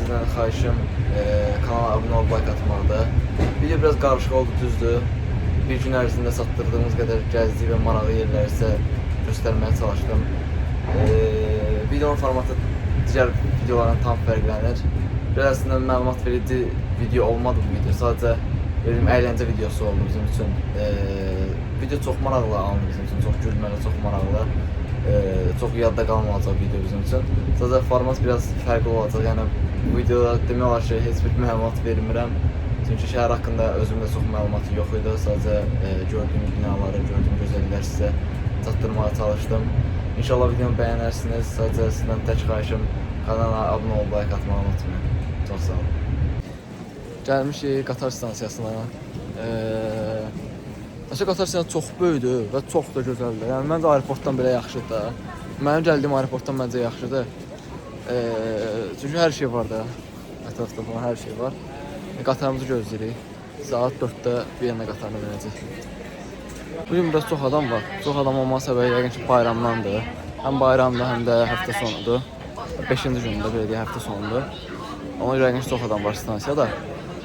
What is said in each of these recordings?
sizden xahişim kanala abone ol, like atmaqdır. Video biraz qarışıq oldu, düzdür. Bir gün ərzində çatdırdığımız qədər gəzdik və maraqlı yerləri sizə göstərməyə çalışdım. Videonun formatı digər videolardan tam fərqlənir. Biraz əslində məlumat verici video olmadı bu video. Sadəcə əyləncə videosu oldu bizim üçün. Video çox maraqlı alındı bizim üçün, çox gülməli, çox maraqlı. Çox yadda qalmayacaq video bizim üçün. Sadəcə format biraz fərqli olacaq. Yəni bu videoda demək olar ki, heç bir məlumat vermirəm. Çünki şəhər haqqında özümdə çox məlumatı yox idi. Sadəcə gördüyüm binaları, gördüyüm gözəllikləri sizə çatdırmağa çalışdım. İnşallah videomu bəyənərsiniz. Sadəcə sizdən tək xahişim kanala abunə olub, like atmağı unutmayın. Çox sağ olun. Gəlmişik qatar stansiyasına. Qatar stansiyası çox böyükdür və çox da gözəldir. Yəni məncə aeroportdan belə yaxşıdır da. Mənim gəldiyim aeroportdan məncə yaxşıdır. Çünki hər şey var da. Ətrafda falan hər şey var. Qatarımızı gözləyirik. Saat 4-də Viyana qatarına minəcək. Bugün biraz çox adam var. Çox adam olma səbəbi yəqin ki bayramdandır. Həm bayramdır, həm də həftə sonudur. 5-ci gündə belə deyək, həftə sonudur. Ona görə yəqin ki çox adam var stansiyada.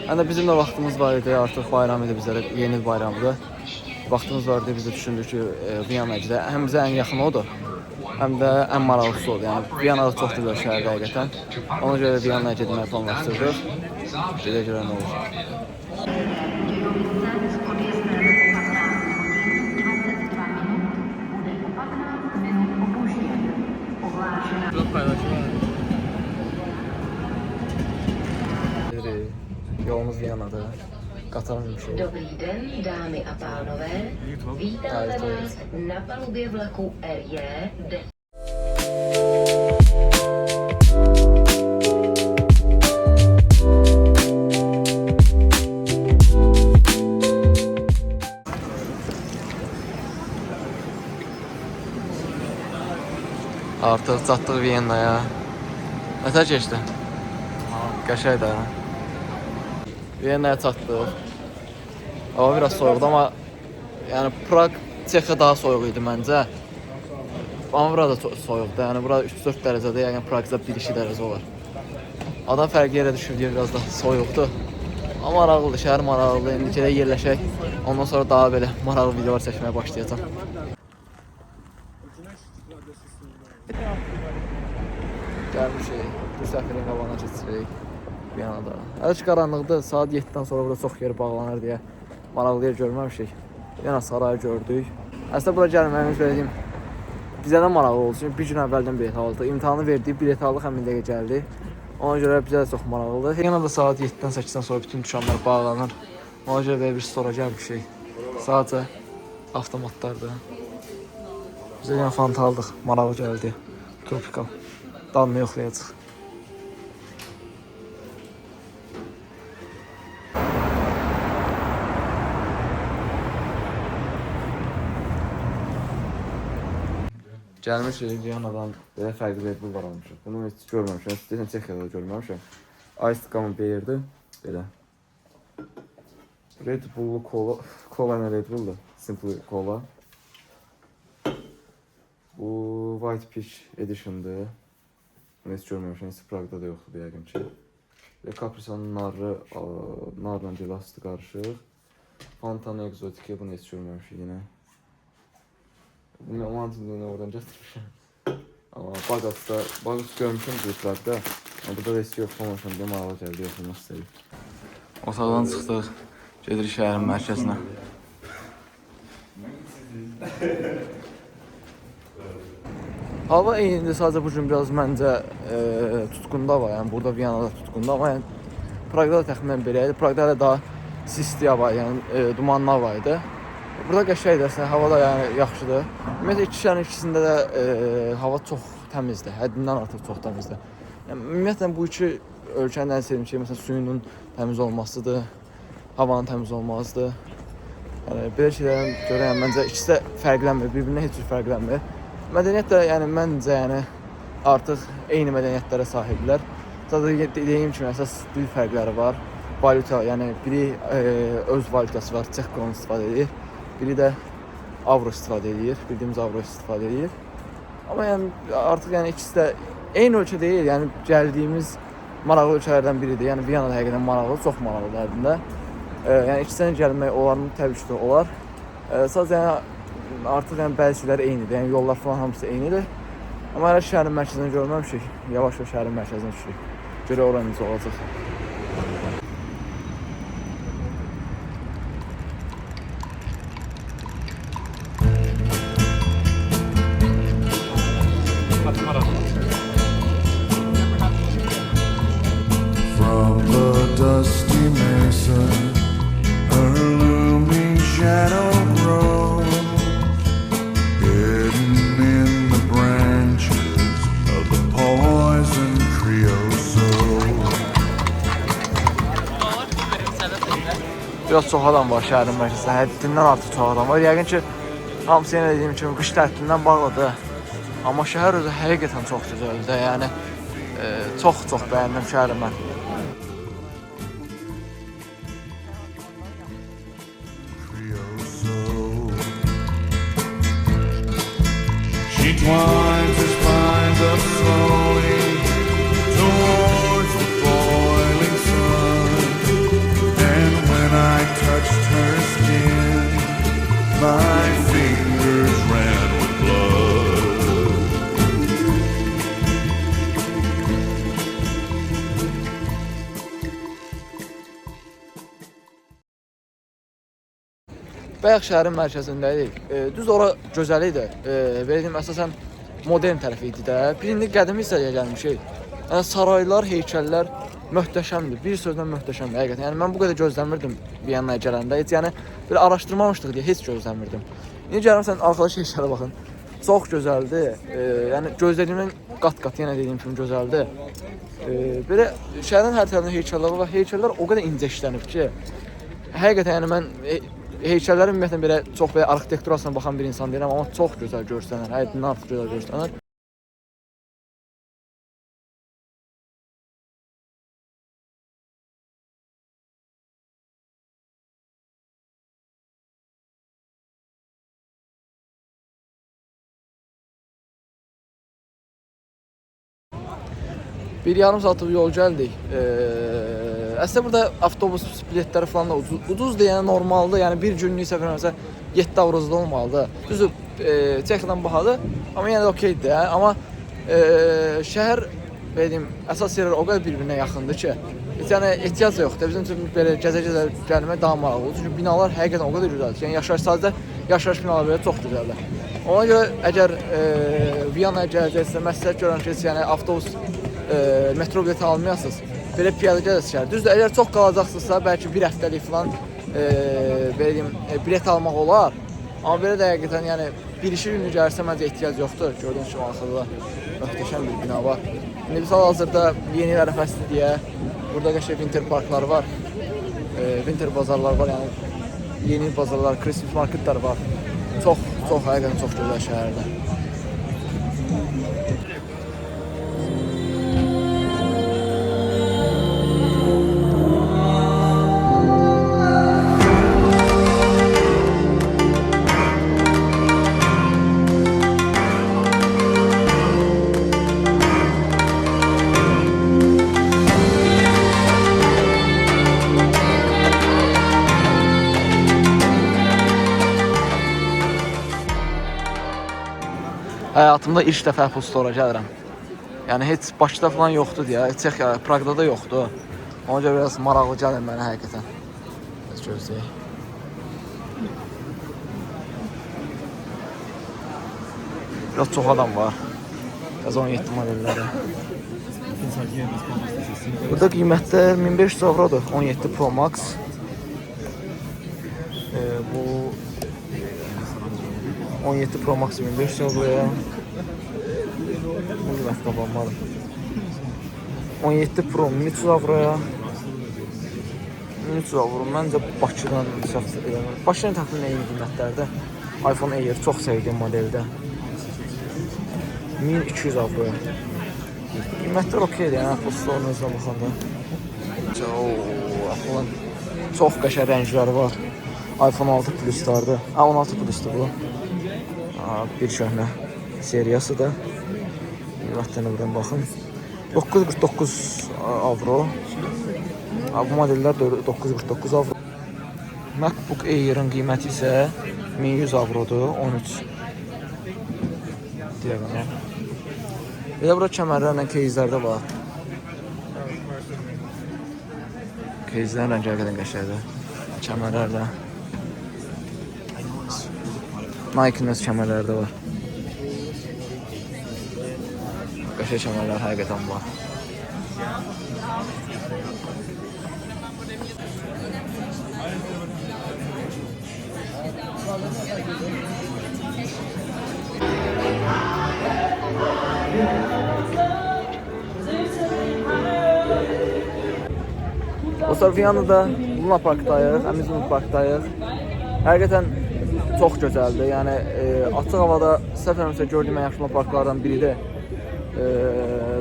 Həm də bizim də vaxtımız var idi, artıq bayram idi bizlərə, yeni bayramdır. Vaxtımız var idi, biz də düşündük ki Viyana'ya gedək. Həm bizə ən yaxın odur, həm də ən maraqlısı oldu. Yəni Viyana da çox gözəl şəhərdir həqiqətən. Ona görə Viyana'ya getməyi planlaşdırdıq. Gedə görə nə olur. Yolumuz Viyana'da. Qatar minmişik. Dobrý den, dámy a pánové. Vítáme vás na palubě vlaku RJ10. Artıq çatdıq Viyana'ya. Nətər keçdi? Qəşəng də. Viyana'ya çatdıq. Hava biraz soyuqdu, amma yəni Prag Çexiya daha soyuq idi məncə. Amma burada da soyuqdur. Yəni burada 3-4 dərəcədə, yəni Pragda 1-2 dərəcə olar. Adam fərqli yerə düşür deyə biraz da soyuqdur. Amma maraqlıdır, şəhər maraqlıdır. İndi gələ yerləşək. Ondan sonra daha belə maraqlı videolar çəkməyə başlayacağam. Gəlmişik, bu səfirin qabağına keçirik Viyana'da. Hələ ki qaranlıqdır, saat 7-dən sonra burada çox yer bağlanır deyə maraqlı yer görməmişik. Viyana sarayı gördük. Əslində bura gəlməyimiz belə deyim, bizə də maraqlı oldu. Çünki bir gün əvvəldən bilet aldıq. İmtahanı verdik, bilet aldıq, həmin dəqiqə gəldi. Ona görə bizə də çox maraqlıdır. Viyana'da saat 7-dən 8-dən sonra bütün dükanlar bağlanır. Ona görə belə bir stora gəlmişik. Sadəcə avtomatlardır. Bizə yəni fanta aldıq, maraqlı gəldi. Tropikal. Dadını yoxlayacaq. Gəlmişik Viyana'dan belə fərqli Red Bull var almışıq. Bunu heç görməmişəm. Deyəsən Çexiyada da görməmişəm. Ice Common Beer'dir. Belə. Red Bull'lu kola. Kola ilə Red Bull'dur. Simple Cola. Bu White Peach Edition'dır. Bunu heç görməmişəm. Heç Prag'da da yoxdur yəqin ki. Və Caprisanın narla gelastı qarışıq. Fanta'nın Exotic'i bunu heç görməmişik yenə. Bunu Amantin'den oradan gətirmişəm. Amma Bagas görmüşəm Prag'da. Amma burada da eski yoxlamamışam deyə maraqlı gəldi, yoxlamaq istəyib. Otaqdan çıxdıq, gedirik şəhərin mərkəzinə. Hava eynidir, sadəcə bu gün biraz məncə tutqunda var, yəni burada Viyana'da tutqunda, amma yəni Prag'da da təxminən belə idi. Prag'da hələ daha sisli hava, yəni dumanlı hava idi. Burada qəşəngdir, əslində hava da yəni yaxşıdır. Ümumiyyətlə iki şəhərin ikisində də hava çox təmizdir, həddindən artıq çox təmizdir. Yəni ümumiyyətlə bu iki ölkənin ən sevdiyim şey məsələn suyunun təmiz olmasıdır, havanın təmiz olmasıdır. Yəni belə şeylərə görə yəni məncə ikisi də fərqlənmir, bir-birindən heç cür fərqlənmir. Mədəniyyət də yəni məncə yəni artıq eyni mədəniyyətlərə sahiblər. Sadəcə dediyim kimi əsas dil fərqləri var. Valyuta, yəni biri öz valyutası var, Çex kronu istifadə edir. Biri də avro istifadə edir, bildiyimiz avro istifadə edir. Amma yəni artıq yəni ikisi də eyni ölkə deyil, yəni gəldiyimiz maraqlı ölkələrdən biridir. Yəni Viyana da həqiqətən maraqlı, çox maraqlıdır həqiqətən. Yəni içsən gəlmək olarmı? Təbii ki, olar. Sadəcə yəni artıq yəni bəzi şeylər eynidir. Yəni yollar falan hamısı eynidir. Amma hələ şəhərin mərkəzini görməmişik. Yavaş-yavaş şəhərin mərkəzinə düşürük. Görək ora necə olacaq. From the dusty mesa, her looming shadow grows, hidden in the branches of the poison creosote. Biraz çox adam var şəhərin mərkəzində. Həddindən artıq çox adam var. Yəqin ki, hamısı yenə dediyim kimi qış tətilindən bağlıdır. Amma şəhər özü həqiqətən çox gözəldir. Yəni çox bəyəndim şəhəri mən. She twines her spines up slowly towards the boiling sun, and when I touched her skin, my fingers ran with blood. Bayaq şəhərin mərkəzindəydik. Düz ora gözəl idi. Verdim əsasən modern tərəfi idi də. Birində qədimi hissəyə gəlmişik. Yəni saraylar, heykəllər möhtəşəmdir. Bir sözlə möhtəşəmdir həqiqətən. Yəni mən bu qədər gözləmirdim Viyanaya gələndə. Heç yəni belə araşdırmamışdıq deyə heç gözləmirdim. İndi gəlirsən arxadakı heykələ baxın. Çox gözəldir. Yəni gözlədiyimdən qat-qat yenə dediyim kimi gözəldir. Belə şəhərin hər tərəfində heykəllər var və heykəllər o qədər incə işlənib ki, həqiqətən yəni mən heykəllərin ümumiyyətlə belə çox belə arxitekturasına baxan bir insan deyirəm, amma çox gözəl görsənir. Həddindən artıq gözəl görsənir. Bir yarım saatlıq yol gəldik. Əslində burada avtobus biletləri falan da ucuzdur, yəni normaldır. Yəni bir günlük səfər məsələn 7 avroda olmalıdır. Düzdür, Çexiyadan bahadır, amma yenə də okeydir. Amma şəhər deyim, əsas yerlər o qədər bir-birinə yaxındır ki, yəni ehtiyac yoxdur. Bizim üçün belə gəzə-gəzə gəlmək daha maraqlıdır. Çünki binalar həqiqətən o qədər gözəldir. Yəni yaşayış binaları belə çox gözəldir. Ona görə əgər Viyanaya gələcəksə, məsləhət görürəm ki, yəni avtobus metro bileti almayasınız. Belə piyada gəzəsiz. Düzdür, əgər çox qalacaqsınızsa, bəlkə bir həftəlik falan bilet almaq olar. Amma belə də həqiqətən yəni bir-iki günlük gəlirsə məncə ehtiyac yoxdur. Gördüyünüz kimi axırda möhtəşəm bir bina var. İndi biz hal-hazırda yeni il ərəfəsidir deyə burada qəşəng winter parklar var. Winter bazarlar var, yəni yeni bazarlar, Christmas marketlər var. Çox həqiqətən çox gözəl şəhərdə. Həyatımda ilk dəfə Apple Store-a gəlirəm. Yəni heç Bakıda falan yoxdur deyə, Çexiya, Praqda da yoxdur. Ona görə biraz maraqlı gəlir mənə həqiqətən. Biz gözləyək. Biraz çox adam var. Biraz 17 modelləri. Burada qiymətlər 1500 avrodur. 17 Pro Max. Bu 17 Pro Max 1500 avroya. Bu qiymət qabanmalı. 17 Pro 1300 avroya. 1300 avro. Məncə Bakıdan Bakıdan təxminən eyni qiymətlərdə. iPhone Air çox sevdiyim modeldə. 1200 avroya. Qiymətlər okeydir, yəni Apple Store-unuzdan baxanda. Apple'ın çox qəşəng rəngləri var. iPhone 6 Plus-lardır. 16 Plus-dur bu. Bir köhnə seriyasıdır. Qiymətlərinə buradan baxın. 949 avro. Bu modeller 949 avro. MacBook Air'ın qiyməti isə 1100 avrodur, 13 diaqonal. Elə bura kəmərlərlə кейzlər də var. Кейzlərin rəngi həqiqətən qəşəngdir. Kəmərlər də. Nike'ın öz kəmərləri də var. Qəşəng kəmərlər həqiqətən var. Dostlar, Viyana'da Luna Parkdayıq, Amusement Parkdayıq. Həqiqətən çox gözəldir. Yəni açıq havada səhv eləmirəmsə gördüyüm ən yaxşı Luna Parklardan biridir.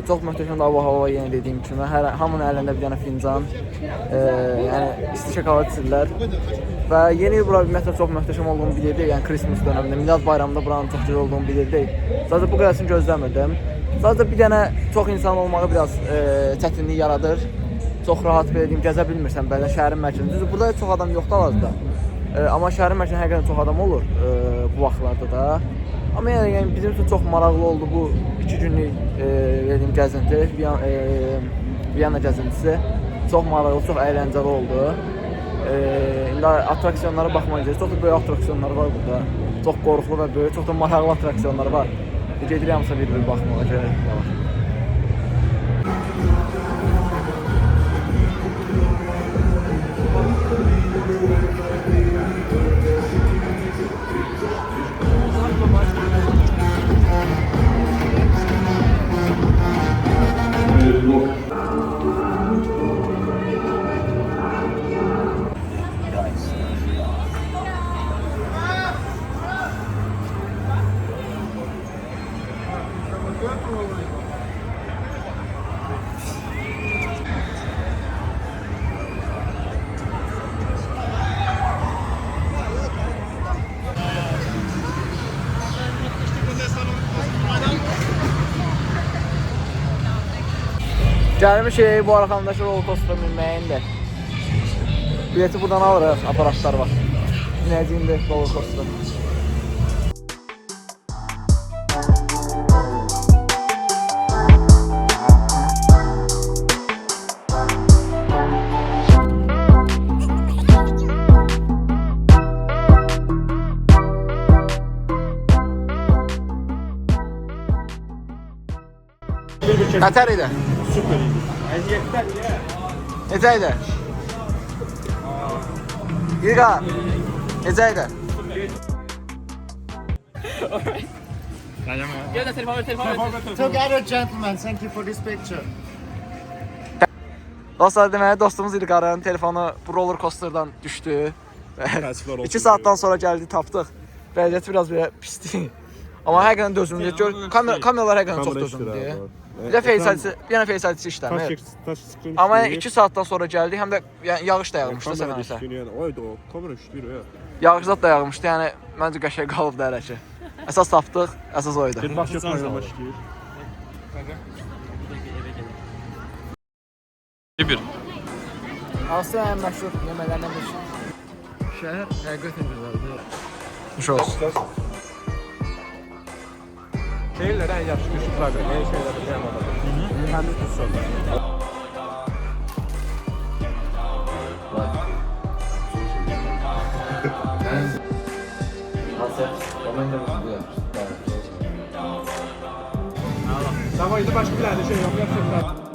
Çox möhtəşəm hava yenə dediyim kimi. Hamının əlində bir dənə fincan. Yəni isti şokolad içirlər. Və yeni il bura ümumiyyətlə çox möhtəşəm olduğunu bilirdik. Yəni Christmas dönəmində, Milad bayramında buranın çox gözəl olduğunu bilirdik. Sadəcə bu qədərsini gözləmirdim. Sadəcə bir dənə çox insan olmağı biraz çətinlik yaradır. Çox rahat belə deyim, gəzə bilmirsən bəzən şəhərin mərkəzində. Düzdür, burada çox adam yoxdur hal-hazırda. Amma şəhərin mərkəzində həqiqətən çox adam olur bu vaxtlarda da. Amma yəni bizim üçün çox maraqlı oldu bu 2 günlük verdiyim gəzinti, Viyana gəzintisi. Çox maraqlı, çox əyləncəli oldu. İndi attraksiyonlara baxmağa gidiyoruz. Çox da böyük attraksiyonlar var burada. Çox qorxulu və böyük, çox da maraqlı attraksiyonlar var. Gedirik hamısa bir-bir baxmağa görə. Gəlmişik bu arxamdakı roller coaster'a minməyindir. Bileti buradan alırıq, aparatlar var. Binəcəyimdir roller coaster'a. Qatar idi. Süper. Əziyyətlər ya. Necə idi? Giga. Necə idi? Together gentlemen, thank you for this picture. Dostlar, deməli dostumuz İlqarın telefonu bu roller coaster'dan düşdü. 2 saatdan sonra gəldik, tapdıq. Vəziyyəti biraz belə pisdir. Amma həqiqətən dözümlü. Kameralar həqiqətən çox dözümlüdür. Bir də Face ID işləmir. Amma 2 saatdan sonra gəldik, həm də yağış da yağmışdı sənəsə. Kamera işləyir ya. Yağış zat da yağmışdı, yəni məncə qəşəng qalıbdı hələ ki. Əsas tapdıq, əsas oydu. Başqa kamera işləyir. Bir. Asya ən məşhur yeməklərdən biri. Şəhər həqiqətən gözəldir. Xoş olsun. Şeylər ən yaxşı işıqlardır, yeni şeylərdir, yeni modadır. Təmiz düz sordur. Asya, ben de bu yapmıştım. Tamam, başqa bir dənə şey yox, yapacaqlar.